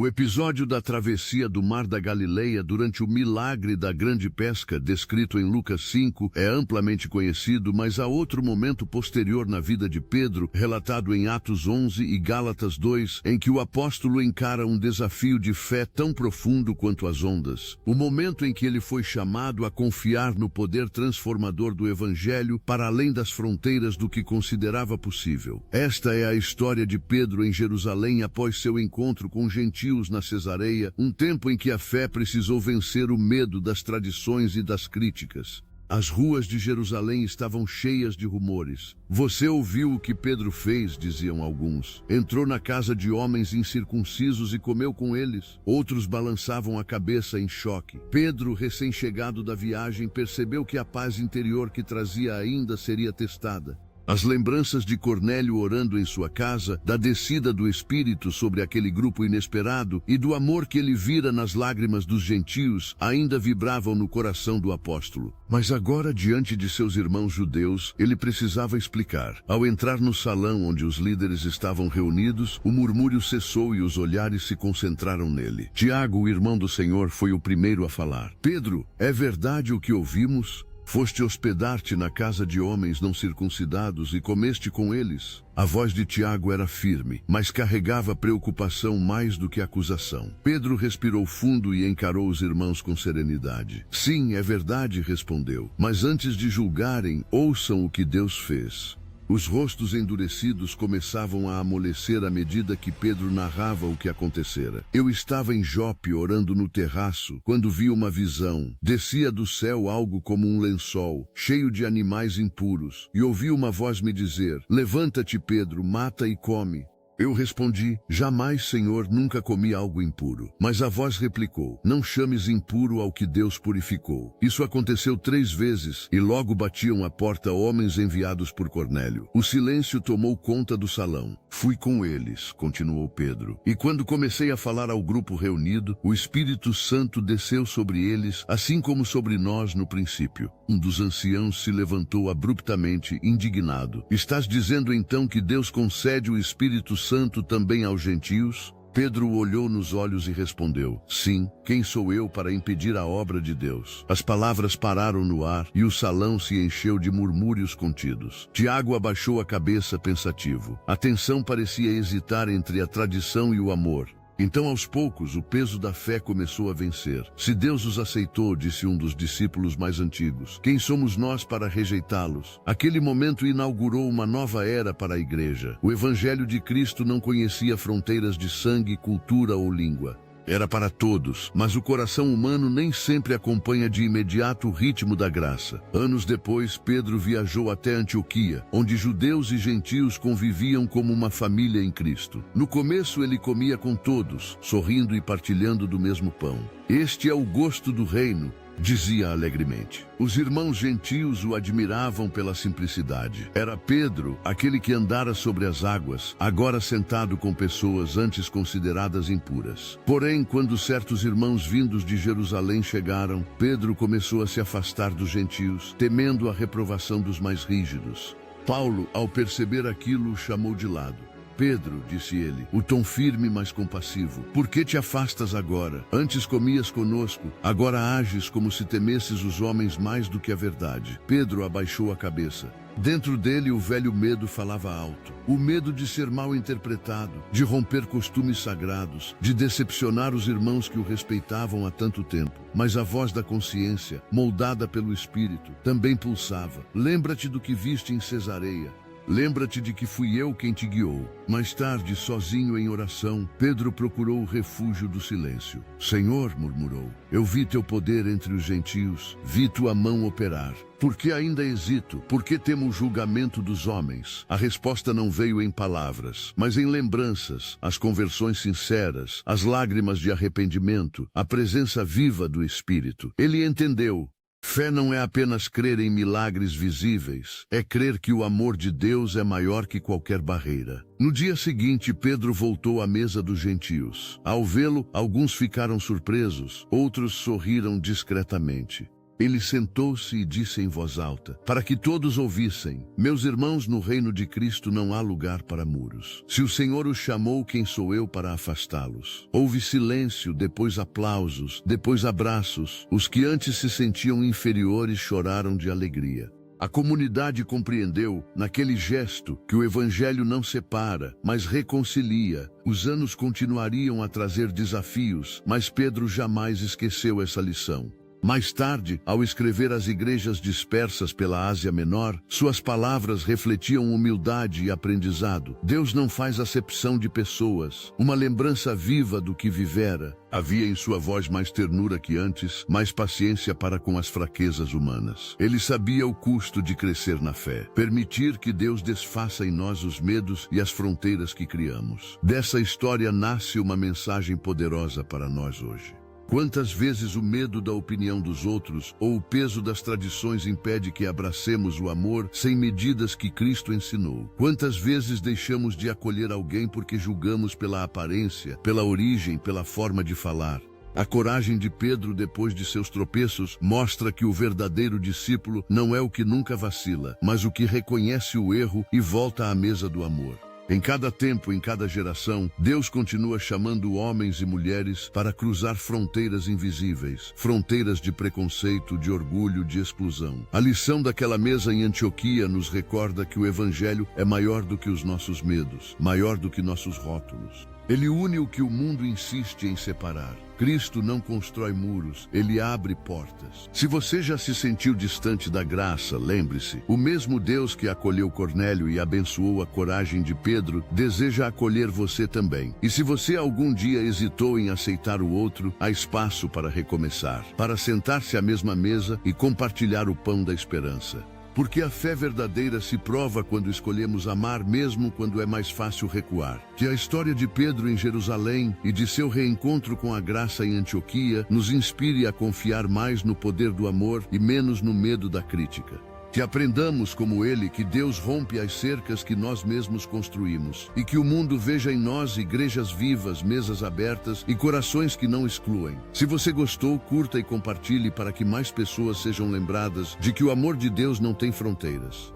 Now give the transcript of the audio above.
O episódio da travessia do Mar da Galileia durante o milagre da grande pesca, descrito em Lucas 5, é amplamente conhecido, mas há outro momento posterior na vida de Pedro, relatado em Atos 11 e Gálatas 2, em que o apóstolo encara um desafio de fé tão profundo quanto as ondas. O momento em que ele foi chamado a confiar no poder transformador do Evangelho para além das fronteiras do que considerava possível. Esta é a história de Pedro em Jerusalém após seu encontro com gentios na Cesareia, um tempo em que a fé precisou vencer o medo das tradições e das críticas. As ruas de Jerusalém estavam cheias de rumores. Você ouviu o que Pedro fez, diziam alguns. Entrou na casa de homens incircuncisos e comeu com eles. Outros balançavam a cabeça em choque. Pedro, recém-chegado da viagem, percebeu que a paz interior que trazia ainda seria testada. As lembranças de Cornélio orando em sua casa, da descida do Espírito sobre aquele grupo inesperado e do amor que ele vira nas lágrimas dos gentios ainda vibravam no coração do apóstolo. Mas agora, diante de seus irmãos judeus, ele precisava explicar. Ao entrar no salão onde os líderes estavam reunidos, o murmúrio cessou e os olhares se concentraram nele. Tiago, o irmão do Senhor, foi o primeiro a falar. Pedro, é verdade o que ouvimos? Foste hospedar-te na casa de homens não circuncidados e comeste com eles? A voz de Tiago era firme, mas carregava preocupação mais do que acusação. Pedro respirou fundo e encarou os irmãos com serenidade. Sim, é verdade, respondeu. Mas antes de julgarem, ouçam o que Deus fez. Os rostos endurecidos começavam a amolecer à medida que Pedro narrava o que acontecera. Eu estava em Jope orando no terraço, quando vi uma visão. Descia do céu algo como um lençol, cheio de animais impuros, e ouvi uma voz me dizer: levanta-te, Pedro, mata e come. Eu respondi: jamais, Senhor, nunca comi algo impuro. Mas a voz replicou: não chames impuro ao que Deus purificou. Isso aconteceu 3 vezes, e logo batiam à porta homens enviados por Cornélio. O silêncio tomou conta do salão. Fui com eles, continuou Pedro. E quando comecei a falar ao grupo reunido, o Espírito Santo desceu sobre eles, assim como sobre nós no princípio. Um dos anciãos se levantou abruptamente, indignado. Estás dizendo então que Deus concede o Espírito Santo também aos gentios? Pedro olhou nos olhos e respondeu: sim, quem sou eu para impedir a obra de Deus? As palavras pararam no ar e o salão se encheu de murmúrios contidos. Tiago abaixou a cabeça pensativo. A tensão parecia hesitar entre a tradição e o amor. Então, aos poucos, o peso da fé começou a vencer. Se Deus os aceitou, disse um dos discípulos mais antigos, quem somos nós para rejeitá-los? Aquele momento inaugurou uma nova era para a igreja. O Evangelho de Cristo não conhecia fronteiras de sangue, cultura ou língua. Era para todos, mas o coração humano nem sempre acompanha de imediato o ritmo da graça. Anos depois, Pedro viajou até Antioquia, onde judeus e gentios conviviam como uma família em Cristo. No começo ele comia com todos, sorrindo e partilhando do mesmo pão. Este é o gosto do reino, dizia alegremente. Os irmãos gentios o admiravam pela simplicidade. Era Pedro, aquele que andara sobre as águas, agora sentado com pessoas antes consideradas impuras. Porém, quando certos irmãos vindos de Jerusalém chegaram, Pedro começou a se afastar dos gentios, temendo a reprovação dos mais rígidos. Paulo, ao perceber aquilo, o chamou de lado. Pedro, disse ele, o tom firme mas compassivo, por que te afastas agora? Antes comias conosco, agora ages como se temesses os homens mais do que a verdade. Pedro abaixou a cabeça. Dentro dele o velho medo falava alto. O medo de ser mal interpretado, de romper costumes sagrados, de decepcionar os irmãos que o respeitavam há tanto tempo. Mas a voz da consciência, moldada pelo Espírito, também pulsava. Lembra-te do que viste em Cesareia. Lembra-te de que fui eu quem te guiou. Mais tarde, sozinho em oração, Pedro procurou o refúgio do silêncio. Senhor, murmurou, eu vi teu poder entre os gentios, vi tua mão operar. Por que ainda hesito? Por que temo o julgamento dos homens? A resposta não veio em palavras, mas em lembranças, as conversões sinceras, as lágrimas de arrependimento, a presença viva do Espírito. Ele entendeu. Fé não é apenas crer em milagres visíveis, é crer que o amor de Deus é maior que qualquer barreira. No dia seguinte, Pedro voltou à mesa dos gentios. Ao vê-lo, alguns ficaram surpresos, outros sorriram discretamente. Ele sentou-se e disse em voz alta, para que todos ouvissem: meus irmãos, no reino de Cristo não há lugar para muros. Se o Senhor os chamou, quem sou eu para afastá-los? Houve silêncio, depois aplausos, depois abraços. Os que antes se sentiam inferiores choraram de alegria. A comunidade compreendeu, naquele gesto, que o Evangelho não separa, mas reconcilia. Os anos continuariam a trazer desafios, mas Pedro jamais esqueceu essa lição. Mais tarde, ao escrever às igrejas dispersas pela Ásia Menor, suas palavras refletiam humildade e aprendizado. Deus não faz acepção de pessoas, uma lembrança viva do que vivera. Havia em sua voz mais ternura que antes, mais paciência para com as fraquezas humanas. Ele sabia o custo de crescer na fé, permitir que Deus desfaça em nós os medos e as fronteiras que criamos. Dessa história nasce uma mensagem poderosa para nós hoje. Quantas vezes o medo da opinião dos outros ou o peso das tradições impede que abracemos o amor sem medidas que Cristo ensinou? Quantas vezes deixamos de acolher alguém porque julgamos pela aparência, pela origem, pela forma de falar? A coragem de Pedro depois de seus tropeços mostra que o verdadeiro discípulo não é o que nunca vacila, mas o que reconhece o erro e volta à mesa do amor. Em cada tempo, em cada geração, Deus continua chamando homens e mulheres para cruzar fronteiras invisíveis, fronteiras de preconceito, de orgulho, de exclusão. A lição daquela mesa em Antioquia nos recorda que o Evangelho é maior do que os nossos medos, maior do que nossos rótulos. Ele une o que o mundo insiste em separar. Cristo não constrói muros, ele abre portas. Se você já se sentiu distante da graça, lembre-se, o mesmo Deus que acolheu Cornélio e abençoou a coragem de Pedro, deseja acolher você também. E se você algum dia hesitou em aceitar o outro, há espaço para recomeçar, para sentar-se à mesma mesa e compartilhar o pão da esperança. Porque a fé verdadeira se prova quando escolhemos amar mesmo quando é mais fácil recuar. Que a história de Pedro em Jerusalém e de seu reencontro com a graça em Antioquia nos inspire a confiar mais no poder do amor e menos no medo da crítica. Que aprendamos como ele que Deus rompe as cercas que nós mesmos construímos e que o mundo veja em nós igrejas vivas, mesas abertas e corações que não excluem. Se você gostou, curta e compartilhe para que mais pessoas sejam lembradas de que o amor de Deus não tem fronteiras.